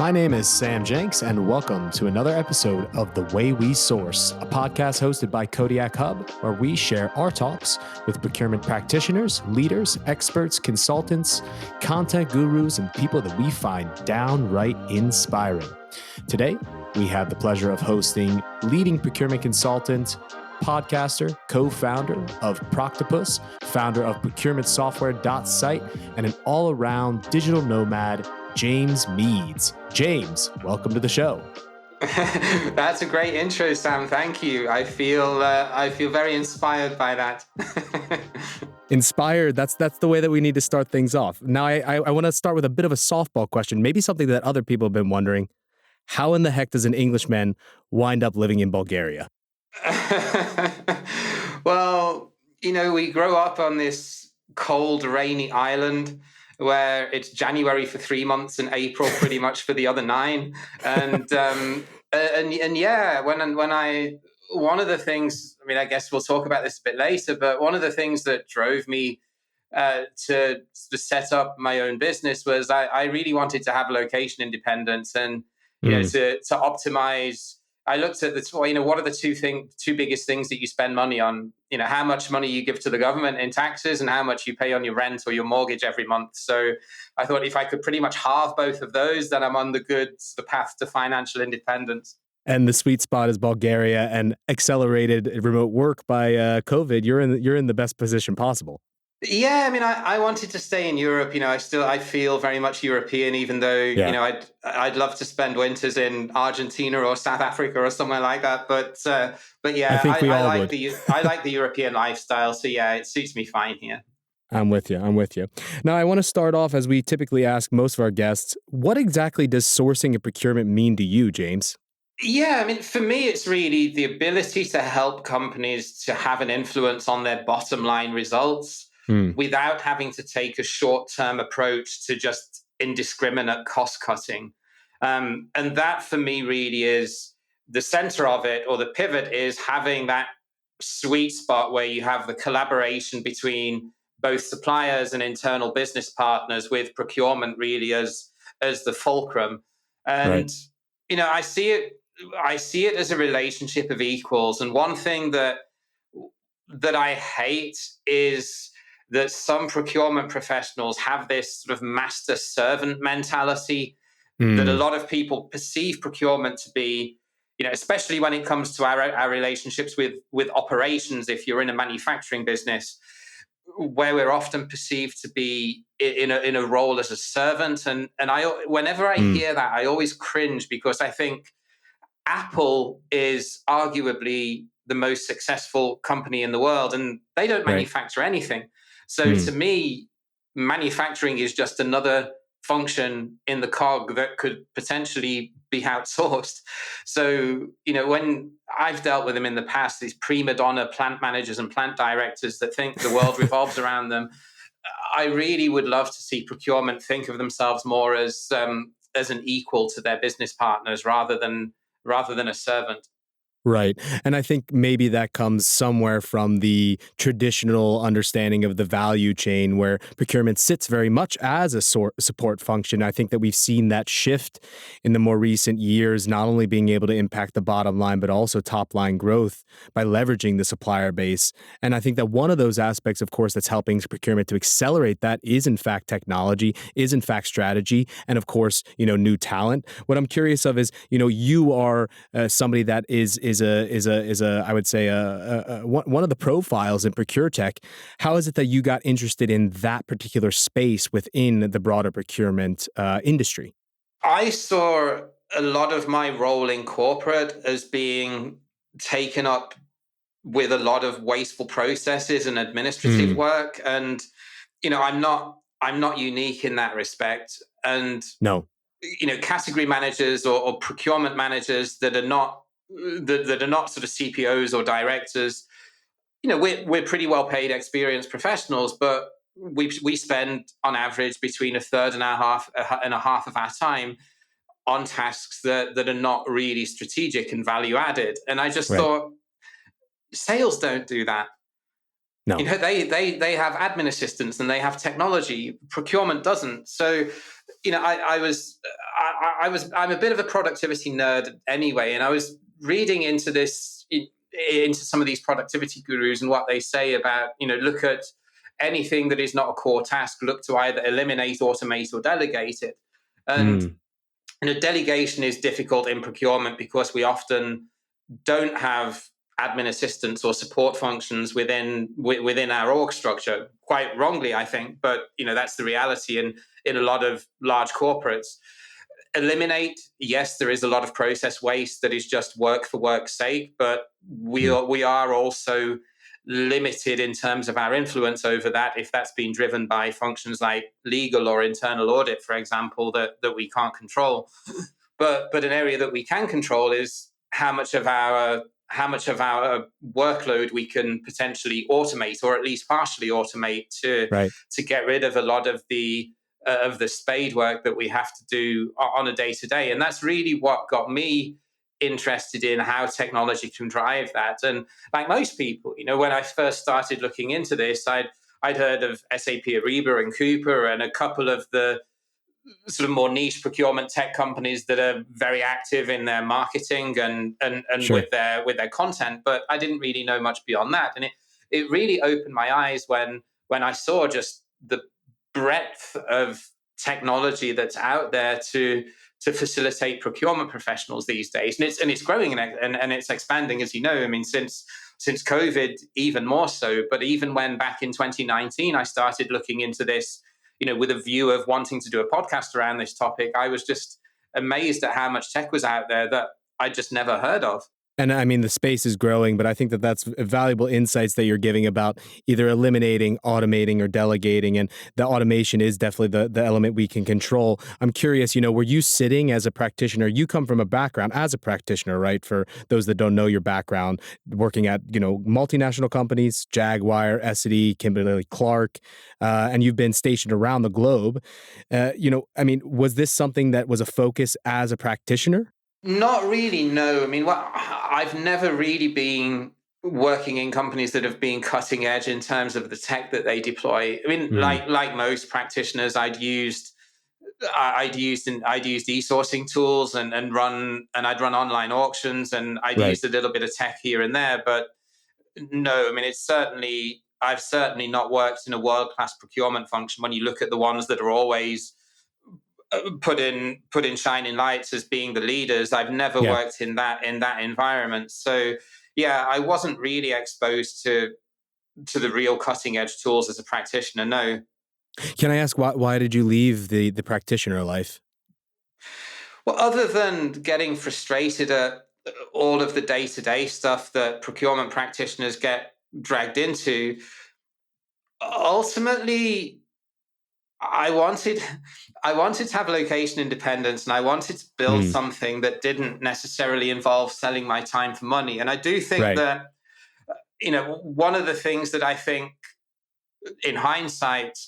My name is Sam Jenks, and welcome to another episode of The Way We Source, a podcast hosted by Kodiak Hub, where we share our talks with procurement practitioners, leaders, experts, consultants, content gurus, and people that we find downright inspiring. Today, we have the pleasure of hosting leading procurement consultant, podcaster, co-founder of Proctopus, founder of Procurementsoftware.site, and an all-around digital nomad, James Meads. James, welcome to the show. That's a great intro, Sam. Thank you. I feel very inspired by that. Inspired, that's the way that we need to start things off. Now, I want to start with a bit of a softball question, maybe something that other people have been wondering. How in the heck does an Englishman wind up living in Bulgaria? Well, we grow up on this cold, rainy island where it's January for 3 months and April pretty much for the other 9. And yeah, one of the things, I guess we'll talk about this a bit later, but one of the things that drove me to set up my own business was I really wanted to have location independence and to optimize. I looked at what are the two biggest things that you spend money on? How much money you give to the government in taxes and how much you pay on your rent or your mortgage every month. So I thought if I could pretty much halve both of those, then I'm on the path to financial independence. And the sweet spot is Bulgaria and accelerated remote work by COVID. You're in the best position possible. Yeah, I wanted to stay in Europe. I feel very much European, even though I'd love to spend winters in Argentina or South Africa or somewhere like that. But yeah, I like the European lifestyle. So yeah, it suits me fine here. I'm with you. Now, I want to start off, as we typically ask most of our guests, what exactly does sourcing and procurement mean to you, James? Yeah, for me, it's really the ability to help companies to have an influence on their bottom line results without having to take a short-term approach to just indiscriminate cost cutting. And that for me really is the center of it, or the pivot is having that sweet spot where you have the collaboration between both suppliers and internal business partners, with procurement really as the fulcrum. And I see it as a relationship of equals. And one thing that I hate is that some procurement professionals have this sort of master-servant mentality that a lot of people perceive procurement to be, especially when it comes to our relationships with operations. If you're in a manufacturing business, where we're often perceived to be in a role as a servant. And whenever I hear that, I always cringe, because I think Apple is arguably the most successful company in the world, and they don't manufacture anything. So to me, manufacturing is just another function in the cog that could potentially be outsourced. So, when I've dealt with them in the past, these prima donna plant managers and plant directors that think the world revolves around them, I really would love to see procurement think of themselves more as an equal to their business partners rather than a servant. Right. And I think maybe that comes somewhere from the traditional understanding of the value chain, where procurement sits very much as a support function. I think that we've seen that shift in the more recent years, not only being able to impact the bottom line, but also top line growth by leveraging the supplier base. And I think that one of those aspects, of course, that's helping procurement to accelerate that is, in fact, technology, is, in fact, strategy, and, of course, new talent. What I'm curious of is, you are somebody that is I would say one of the profiles in Procure Tech. How is it that you got interested in that particular space within the broader procurement industry? I saw a lot of my role in corporate as being taken up with a lot of wasteful processes and administrative work, and I'm not unique in that respect. And no, category managers or procurement managers that are not sort of CPOs or directors, we're pretty well paid, experienced professionals, but we spend on average between a third and a half of our time on tasks that are not really strategic and value added. And I just thought, sales don't do that. No. They have admin assistants and they have technology. Procurement doesn't. So, I'm a bit of a productivity nerd anyway, and I was reading into some of these productivity gurus and what they say about, look at anything that is not a core task, look to either eliminate, automate, or delegate it. And Mm, delegation is difficult in procurement because we often don't have admin assistants or support functions within our org structure. Quite wrongly, I think, but that's the reality in a lot of large corporates. Eliminate, yes, there is a lot of process waste that is just work for work's sake, but mm, we are also limited in terms of our influence over that if that's being driven by functions like legal or internal audit, for example, that we can't control. But an area that we can control is how much of our workload we can potentially automate, or at least partially automate, to right. get rid of a lot of the spade work that we have to do on a day to day. And that's really what got me interested in how technology can drive that. And like most people, when I first started looking into this, I'd heard of SAP Ariba and Cooper and a couple of the sort of more niche procurement tech companies that are very active in their marketing and Sure. with their content, but I didn't really know much beyond that. And it really opened my eyes when I saw just the breadth of technology that's out there to facilitate procurement professionals these days. And it's growing and it's expanding, as you know. I mean, since COVID, even more so. But even when back in 2019 I started looking into this, with a view of wanting to do a podcast around this topic, I was just amazed at how much tech was out there that I just never heard of. And I mean, the space is growing, but I think that that's valuable insights that you're giving about either eliminating, automating, or delegating. And the automation is definitely the element we can control. I'm curious, were you sitting as a practitioner? You come from a background as a practitioner, right? For those that don't know your background, working at, multinational companies, Jaguar, Essity, Kimberly Clark, and you've been stationed around the globe. I mean, was this something that was a focus as a practitioner? Not really, no. I mean, I've never really been working in companies that have been cutting edge in terms of the tech that they deploy. I mean, Mm, like most practitioners, I'd used e-sourcing tools and I'd run online auctions, and I'd right. used a little bit of tech here and there. But no, I mean, I've certainly not worked in a world-class procurement function. When you look at the ones that are always put in shining lights as being the leaders, I've never Yeah. worked in that environment. So yeah, I wasn't really exposed to the real cutting edge tools as a practitioner. No. Can I ask why did you leave the practitioner life? Well, other than getting frustrated at all of the day-to-day stuff that procurement practitioners get dragged into, ultimately I wanted I wanted to have location independence, and I wanted to build Mm, something that didn't necessarily involve selling my time for money. And I do think right. that, one of the things that I think in hindsight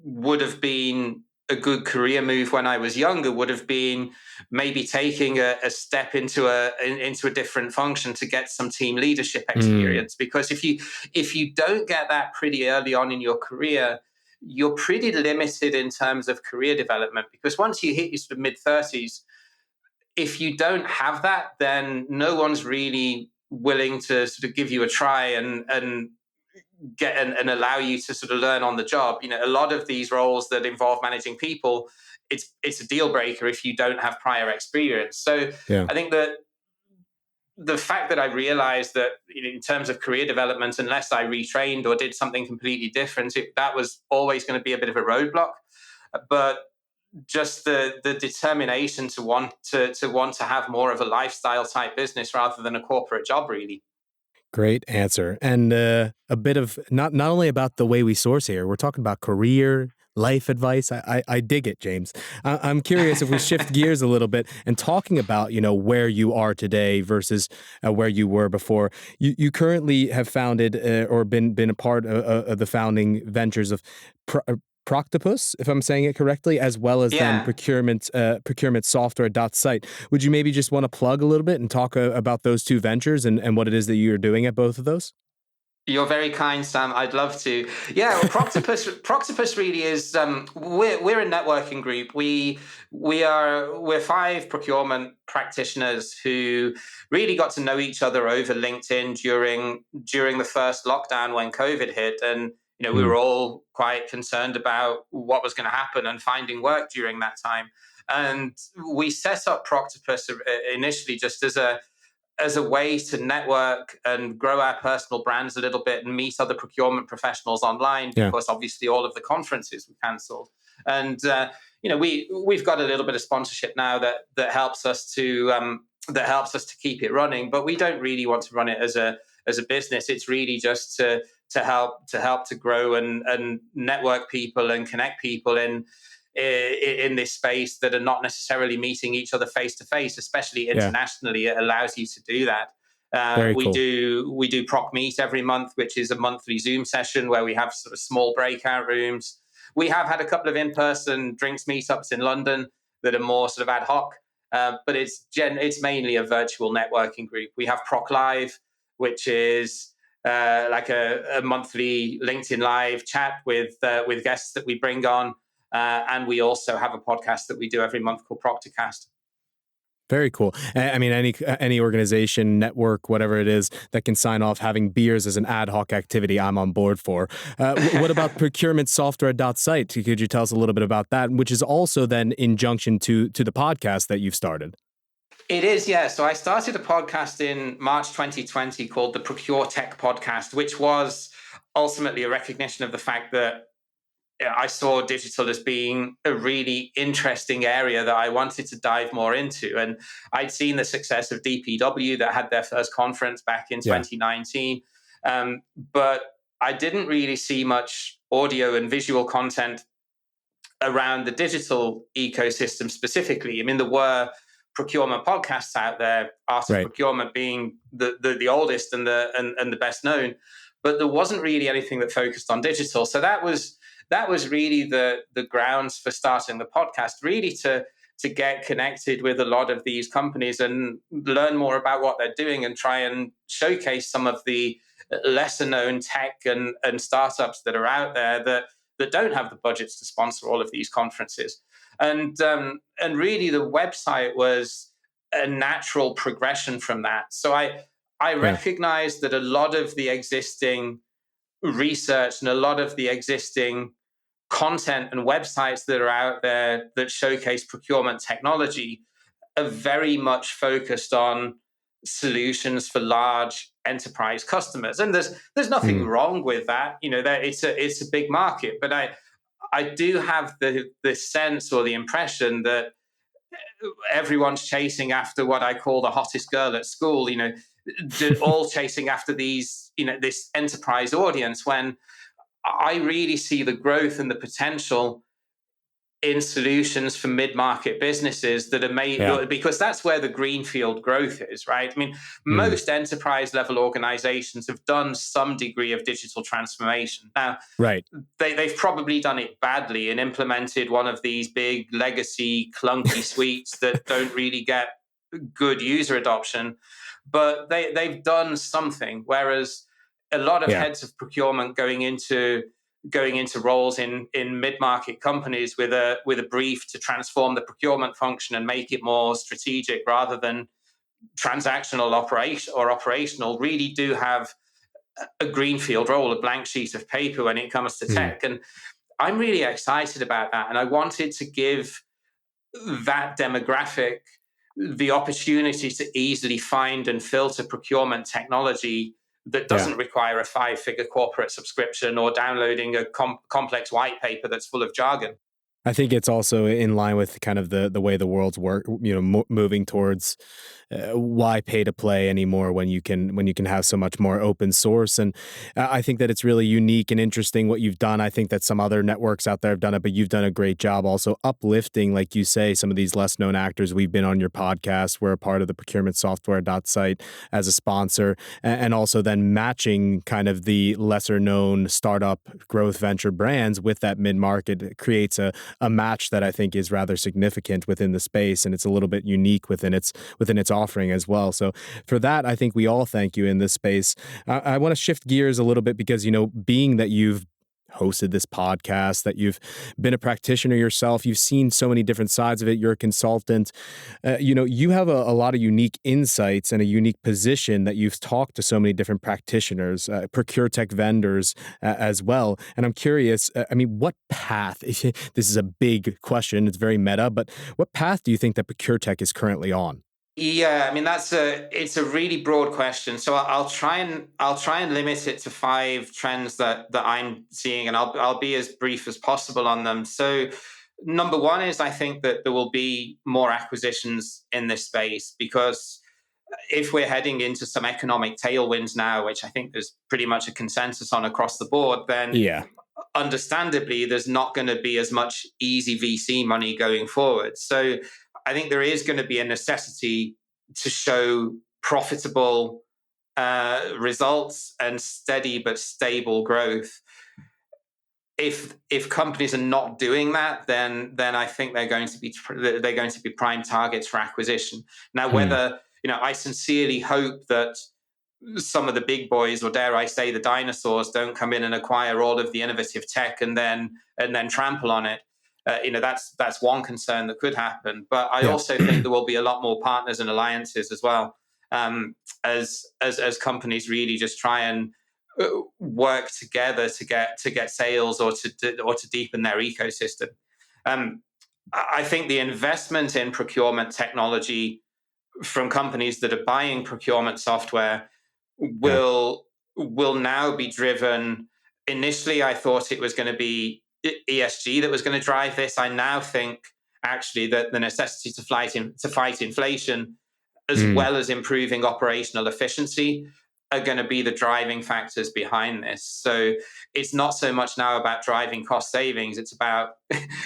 would have been a good career move when I was younger would have been maybe taking a step into a different function to get some team leadership Mm, experience. Because if you don't get that pretty early on in your career, you're pretty limited in terms of career development. Because once you hit your sort of mid 30s, if you don't have that, then no one's really willing to sort of give you a try and get and allow you to sort of learn on the job. A lot of these roles that involve managing people, it's a deal breaker if you don't have prior experience. So yeah. I think that the fact that I realized that, in terms of career development, unless I retrained or did something completely different, that was always going to be a bit of a roadblock. But just the determination to want to have more of a lifestyle type business rather than a corporate job, really. Great answer. And a bit of not only about the way we source here, we're talking about career, life advice. I dig it, James. I'm curious if we shift gears a little bit and talking about, where you are today versus where you were before. You currently have founded or been a part of the founding ventures of Pro- uh, Proctopus, if I'm saying it correctly, as well as then Yeah. ProcurementSoftware.site. Would you maybe just want to plug a little bit and talk about those two ventures and what it is that you're doing at both of those? You're very kind, Sam. I'd love to. Yeah, well, Proctopus really is. We're a networking group. We're five procurement practitioners who really got to know each other over LinkedIn during the first lockdown when COVID hit, and we were Mm, all quite concerned about what was going to happen and finding work during that time. And we set up Proctopus initially just as a way to network and grow our personal brands a little bit and meet other procurement professionals online, yeah, because obviously all of the conferences were cancelled. And we've got a little bit of sponsorship now that helps us to keep it running. But we don't really want to run it as a business. It's really just to help to grow and network people and connect people in this space that are not necessarily meeting each other face to face, especially yeah, internationally. It allows you to do that. very We cool. do Proc Meet every month, which is a monthly Zoom session where we have sort of small breakout rooms. We have had a couple of in-person drinks meetups in London that are more sort of ad hoc, but it's mainly a virtual networking group. We have Proc Live, which is like a monthly LinkedIn Live chat with guests that we bring on. And we also have a podcast that we do every month called Proctorcast. Very cool. I mean, any organization, network, whatever it is that can sign off having beers as an ad hoc activity, I'm on board for. What about ProcurementSoftware.site? Could you tell us a little bit about that, which is also then in junction to the podcast that you've started? It is, yeah. So I started a podcast in March 2020 called the Procure Tech podcast, which was ultimately a recognition of the fact that I saw digital as being a really interesting area that I wanted to dive more into. And I'd seen the success of DPW that had their first conference back in Yeah, 2019. But I didn't really see much audio and visual content around the digital ecosystem specifically. I mean, there were procurement podcasts out there, Art of right. Procurement being the oldest and the best known, but there wasn't really anything that focused on digital. So that was really the grounds for starting the podcast, really to get connected with a lot of these companies and learn more about what they're doing and try and showcase some of the lesser known tech and startups that are out there that don't have the budgets to sponsor all of these conferences. And really the website was a natural progression from that. So I Yeah, recognize that a lot of the existing research and a lot of the existing content and websites that are out there that showcase procurement technology are very much focused on solutions for large enterprise customers. And there's nothing mm, wrong with that. That it's a big market, but I do have the sense or the impression that everyone's chasing after what I call the hottest girl at school. All chasing after this enterprise audience, when I really see the growth and the potential in solutions for mid-market businesses that are yeah, made, because that's where the greenfield growth is, right? I mean, mm, most enterprise level organizations have done some degree of digital transformation. Now, right. they've probably done it badly and implemented one of these big legacy clunky suites that don't really get good user adoption, but they've done something. Whereas a lot of Yeah, heads of procurement going into roles in mid-market companies with a brief to transform the procurement function and make it more strategic rather than transactional operational, really do have a greenfield role, a blank sheet of paper when it comes to mm, tech. And I'm really excited about that. And I wanted to give that demographic the opportunity to easily find and filter procurement technology that yeah. doesn't require a five-figure corporate subscription or downloading a complex white paper that's full of jargon. I think it's also in line with kind of the way the world's work, moving towards why pay to play anymore when you can have so much more open source. And I think that it's really unique and interesting what you've done. I think that some other networks out there have done it, but you've done a great job also uplifting, like you say, some of these less known actors. We've been on your podcast. We're a part of the ProcurementSoftware.site as a sponsor, and also then matching kind of the lesser known startup growth venture brands with that mid market creates a match that I think is rather significant within the space, and it's a little bit unique within its offering as well. So for that, I think we all thank you in this space. I want to shift gears a little bit because, being that you've hosted this podcast, that you've been a practitioner yourself, you've seen so many different sides of it, you're a consultant, you have a lot of unique insights and a unique position that you've talked to so many different practitioners, ProcureTech vendors as well. And I'm curious, what path, this is a big question, it's very meta, but what path do you think that ProcureTech is currently on? Yeah, it's a really broad question. So I'll try and limit it to five trends that I'm seeing, and I'll be as brief as possible on them. So number one is I think that there will be more acquisitions in this space, because if we're heading into some economic tailwinds now, which I think there's pretty much a consensus on across the board, then Yeah. understandably, there's not going to be as much easy VC money going forward. So I think there is going to be a necessity to show profitable results and steady but stable growth. If companies are not doing that, then I think they're going to be prime targets for acquisition. Now, Hmm. whether I sincerely hope that some of the big boys, or dare I say the dinosaurs, don't come in and acquire all of the innovative tech and then trample on it. That's one concern that could happen. But I Yeah. also think there will be a lot more partners and alliances as well, as companies really just try and work together to get sales, or to deepen their ecosystem. Um, I think the investment in procurement technology from companies that are buying procurement software Yeah. will now be driven. Initially, I thought it was going to be ESG that was going to drive this. I now think actually that the necessity to fight inflation, as Mm. well as improving operational efficiency, are going to be the driving factors behind this. So it's not so much now about driving cost savings. It's about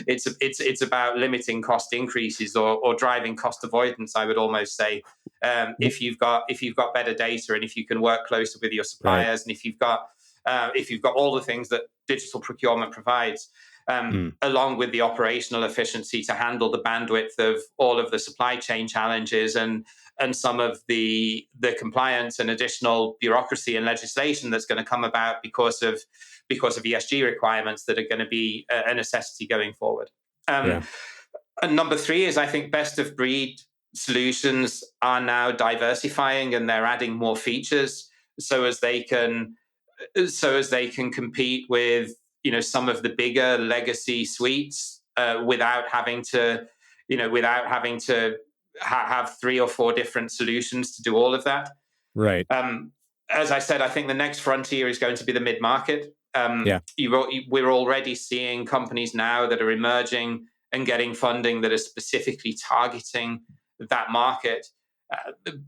it's about limiting cost increases, or driving cost avoidance, I would almost say. If you've got better data, and if you can work closer with your Right. suppliers, and if you've got all the things that digital procurement provides, Mm. along with the operational efficiency to handle the bandwidth of all of the supply chain challenges, and some of the compliance and additional bureaucracy and legislation that's going to come about because of ESG requirements that are going to be a necessity going forward. Um, Yeah. and number three is I think best of breed solutions are now diversifying, and they're adding more features, so as they can compete with some of the bigger legacy suites, without having to have three or four different solutions to do all of that. Right. Um, as I said, I think the next frontier is going to be the mid market. Yeah. We're already seeing companies now that are emerging and getting funding that are specifically targeting that market.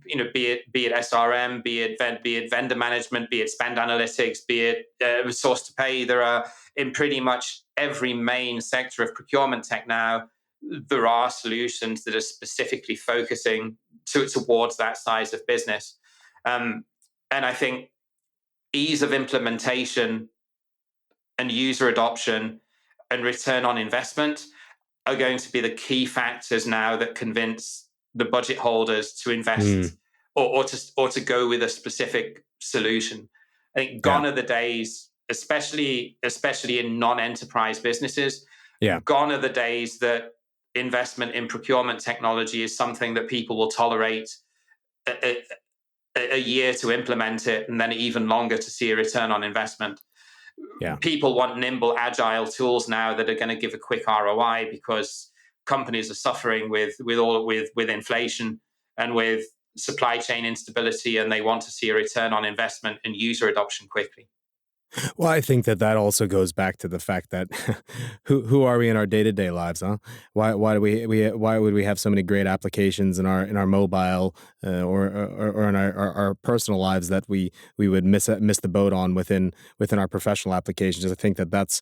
Be it SRM, be it vendor management, be it spend analytics, be it source to pay. There are, in pretty much every main sector of procurement tech now, there are solutions that are specifically focusing towards that size of business. Um, and I think ease of implementation and user adoption and return on investment are going to be the key factors now that convince the budget holders to Mm. invest, or to go with a specific solution. I think Yeah. gone are the days, especially in non-enterprise businesses. Yeah. Gone are the days that investment in procurement technology is something that people will tolerate a, a year to implement it, and then even longer to see a return on investment. Yeah. People want nimble, agile tools now that are going to give a quick ROI, because companies are suffering with inflation and with supply chain instability, and they want to see a return on investment and user adoption quickly. Well, I think that also goes back to the fact that who are we in our day-to-day lives, huh? Why do why would we have so many great applications in our mobile, or in our personal lives that we would miss the boat on within our professional applications? I think that's,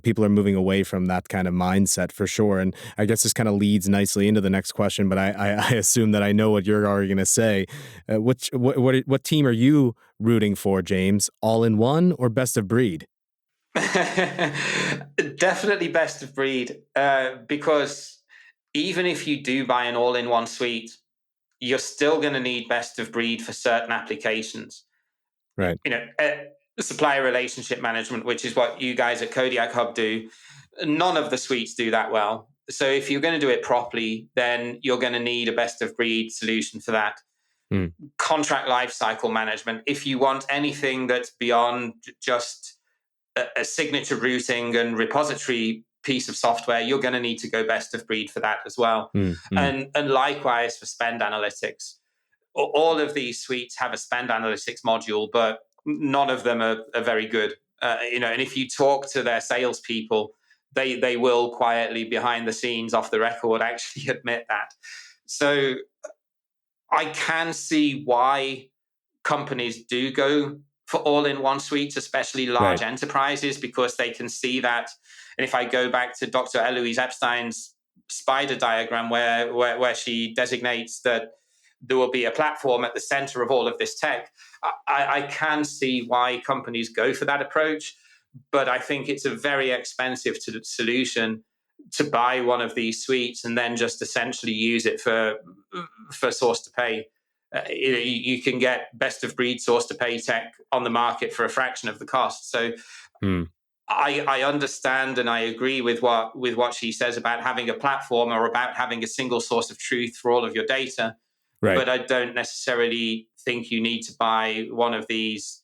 people are moving away from that kind of mindset for sure. And I guess this kind of leads nicely into the next question, but I assume that I know what you're already going to say. What team are you rooting for, James? All in one or best of breed? Definitely best of breed, because even if you do buy an all-in-one suite, you're still going to need best of breed for certain applications. Right. Supplier relationship management, which is what you guys at Kodiak Hub do, none of the suites do that well. So if you're going to do it properly, then you're going to need a best of breed solution for that. Mm. Contract lifecycle management, if you want anything that's beyond just a signature routing and repository piece of software, you're going to need to go best of breed for that as well. Mm. Mm. And likewise for spend analytics. All of these suites have a spend analytics module, but none of them are very good. And if you talk to their salespeople, they will quietly behind the scenes, off the record, actually admit that. So I can see why companies do go for all-in-one suites, especially large Right. enterprises, because they can see that. And if I go back to Dr. Eloise Epstein's spider diagram, where she designates that there will be a platform at the center of all of this tech, I can see why companies go for that approach. But I think it's a very expensive solution to buy one of these suites and then just essentially use it for source to pay. You can get best of breed source to pay tech on the market for a fraction of the cost. So Mm. I understand and I agree with what she says about having a platform or about having a single source of truth for all of your data. Right. But I don't necessarily think you need to buy one of these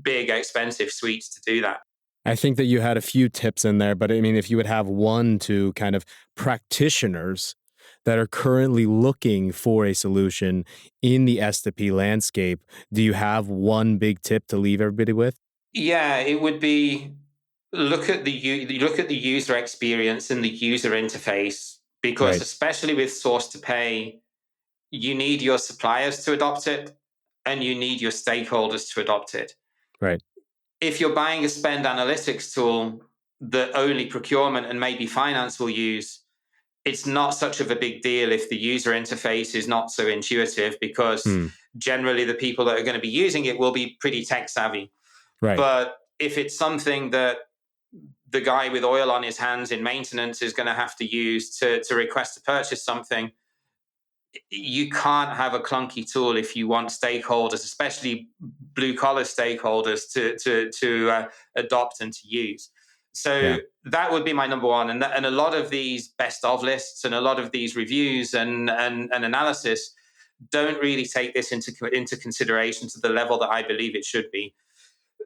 big expensive suites to do that. I think that you had a few tips in there, but I mean, if you would have one to kind of practitioners that are currently looking for a solution in the S2P landscape, do you have one big tip to leave everybody with? Yeah, it would be look at the user experience and the user interface, because Right. especially with source to pay, you need your suppliers to adopt it and you need your stakeholders to adopt it. Right. If you're buying a spend analytics tool that only procurement and maybe finance will use, it's not such of a big deal if the user interface is not so intuitive, because Hmm. generally the people that are going to be using it will be pretty tech savvy. Right. But if it's something that the guy with oil on his hands in maintenance is going to have to use to request to purchase something, you can't have a clunky tool if you want stakeholders, especially blue collar stakeholders, to adopt and to use. So Yeah. that would be my number one. And a lot of these best of lists and a lot of these reviews and analysis don't really take this into consideration to the level that I believe it should be.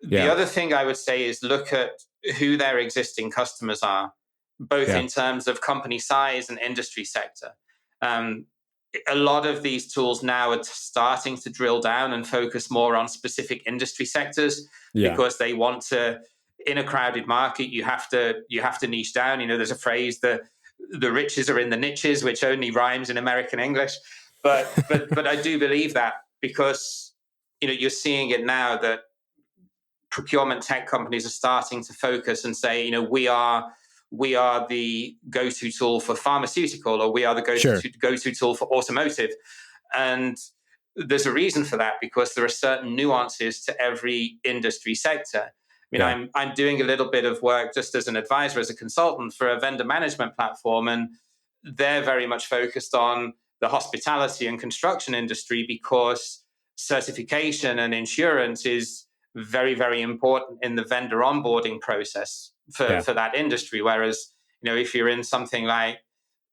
The Yeah. other thing I would say is look at who their existing customers are, both Yeah. in terms of company size and industry sector. Um, a lot of these tools now are starting to drill down and focus more on specific industry sectors, Yeah. because they want to. In a crowded market, you have to niche down. There's a phrase that the riches are in the niches, which only rhymes in American English. But I do believe that, because you're seeing it now that procurement tech companies are starting to focus and say, we are the go-to tool for pharmaceutical, or we are the Sure. go-to tool for automotive. And there's a reason for that, because there are certain nuances to every industry sector. I mean, Yeah. I'm doing a little bit of work just as an advisor, as a consultant for a vendor management platform, and they're very much focused on the hospitality and construction industry, because certification and insurance is very, very important in the vendor onboarding process for, Yeah. for that industry. Whereas, if you're in something like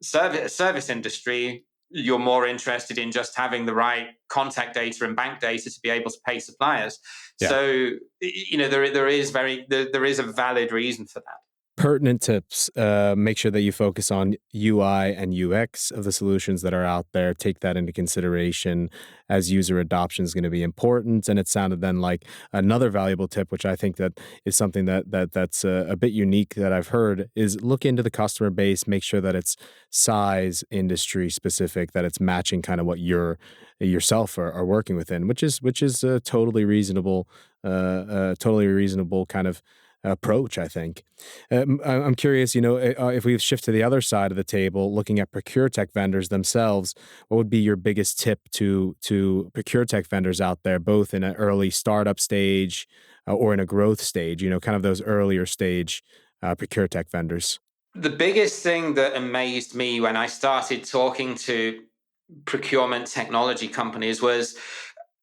service industry, you're more interested in just having the right contact data and bank data to be able to pay suppliers. Yeah. So, there is a valid reason for that. Pertinent tips. Make sure that you focus on UI and UX of the solutions that are out there. Take that into consideration, as user adoption is going to be important. And it sounded then like another valuable tip, which I think that is something that's a bit unique that I've heard, is look into the customer base. Make sure that it's size, industry specific, that it's matching kind of what yourself are working within, which is a totally reasonable kind of approach, I think. I'm curious, if we shift to the other side of the table, looking at Procure Tech vendors themselves, what would be your biggest tip to Procure Tech vendors out there, both in an early startup stage, or in a growth stage, kind of those earlier stage Procure Tech vendors? The biggest thing that amazed me when I started talking to procurement technology companies was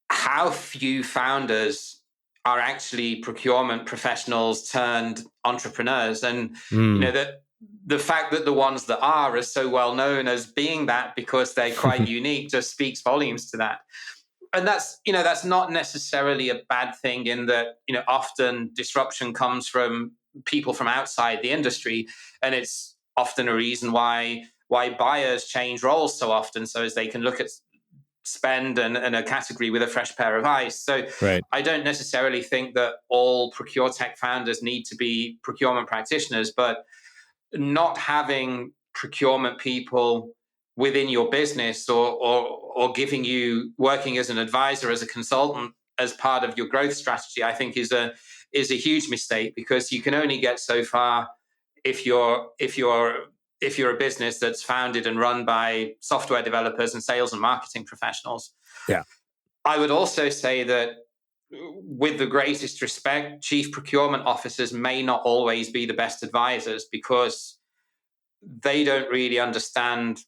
how few founders are actually procurement professionals turned entrepreneurs. And, Mm. that the fact that the ones that are so well known as being that because they're quite unique just speaks volumes to that. And that's not necessarily a bad thing in that, often disruption comes from people from outside the industry. And it's often a reason why buyers change roles so often, so as they can look at spend and a category with a fresh pair of eyes. So Right. I don't necessarily think that all Procure Tech founders need to be procurement practitioners, but not having procurement people within your business or giving you working as an advisor, as a consultant, as part of your growth strategy, I think is a huge mistake, because you can only get so far if you're a business that's founded and run by software developers and sales and marketing professionals. Yeah. I would also say that, with the greatest respect, chief procurement officers may not always be the best advisors, because they don't really understand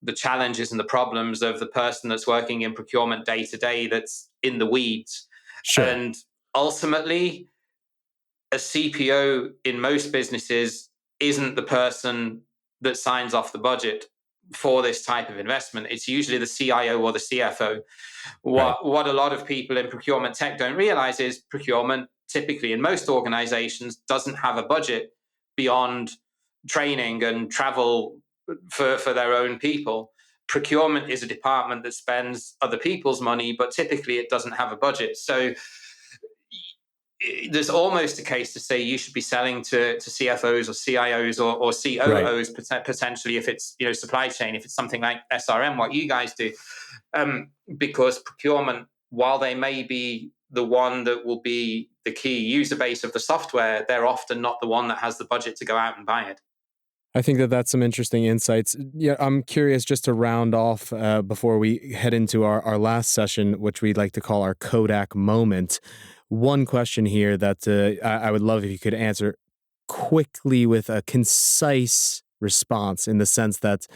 the challenges and the problems of the person that's working in procurement day to day, that's in the weeds. Sure. And ultimately, a CPO in most businesses isn't the person that signs off the budget for this type of investment. It's usually the CIO or the CFO. Right. What a lot of people in procurement tech don't realize is procurement, typically in most organizations, doesn't have a budget beyond training and travel for their own people. Procurement is a department that spends other people's money, but typically it doesn't have a budget. So there's almost a case to say you should be selling to CFOs or CIOs or Right. COOs potentially, if it's supply chain, if it's something like SRM, what you guys do, because procurement, while they may be the one that will be the key user base of the software, they're often not the one that has the budget to go out and buy it. I think that that's some interesting insights. Yeah, I'm curious, just to round off before we head into our last session, which we'd like to call our Kodak moment. One question here that I would love if you could answer quickly with a concise response, in the sense that,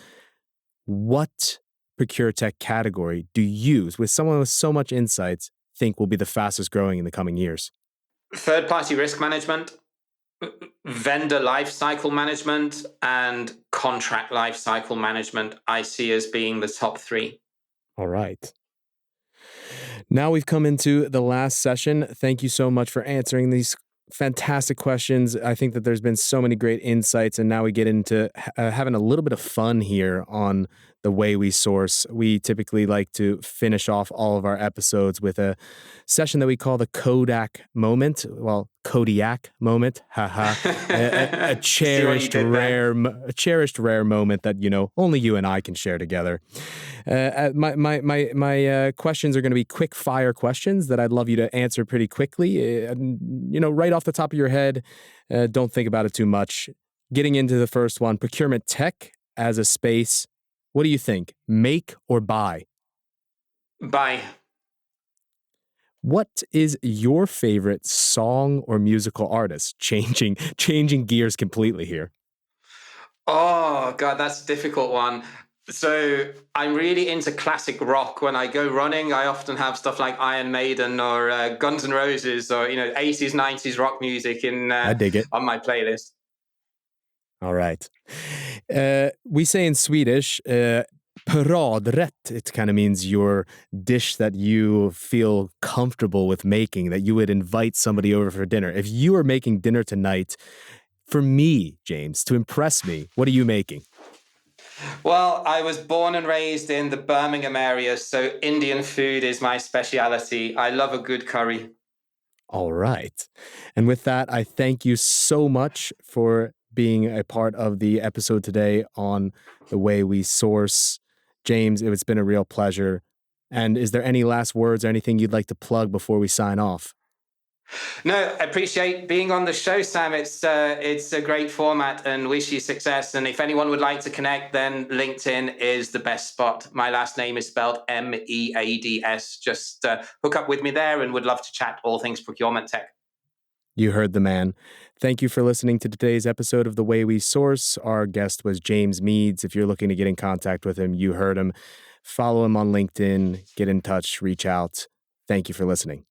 what Procure Tech category do you, with someone with so much insights, think will be the fastest growing in the coming years? Third party risk management, vendor lifecycle management, and contract lifecycle management, I see as being the top three. All right. Now we've come into the last session. Thank you so much for answering these fantastic questions. I think that there's been so many great insights, and now we get into having a little bit of fun here on the way we source. We typically like to finish off all of our episodes with a session that we call the Kodak moment. Well, Kodiak moment, haha. A See what you did there? cherished rare moment that only you and I can share together. My questions are going to be quick fire questions that I'd love you to answer pretty quickly. Right off the top of your head. Don't think about it too much. Getting into the first one, procurement tech as a space. What do you think? Make or buy? Bye. What is your favorite song or musical artist? Changing gears completely here. Oh God, that's a difficult one. So I'm really into classic rock. When I go running, I often have stuff like Iron Maiden or Guns N' Roses, or 80s, 90s rock music in I dig it. on my playlist. All right. We say in Swedish, paradrätt. It kind of means your dish that you feel comfortable with making, that you would invite somebody over for dinner. If you are making dinner tonight, for me, James, to impress me, what are you making? Well, I was born and raised in the Birmingham area, so Indian food is my speciality. I love a good curry. All right. And with that, I thank you so much for being a part of the episode today on the way we source. James, it's been a real pleasure. And is there any last words or anything you'd like to plug before we sign off? No, I appreciate being on the show, Sam. It's a great format, and wish you success. And if anyone would like to connect, then LinkedIn is the best spot. My last name is spelled Meads. Just hook up with me there, and would love to chat all things procurement tech. You heard the man. Thank you for listening to today's episode of The Way We Source. Our guest was James Meads. If you're looking to get in contact with him, you heard him. Follow him on LinkedIn, get in touch, reach out. Thank you for listening.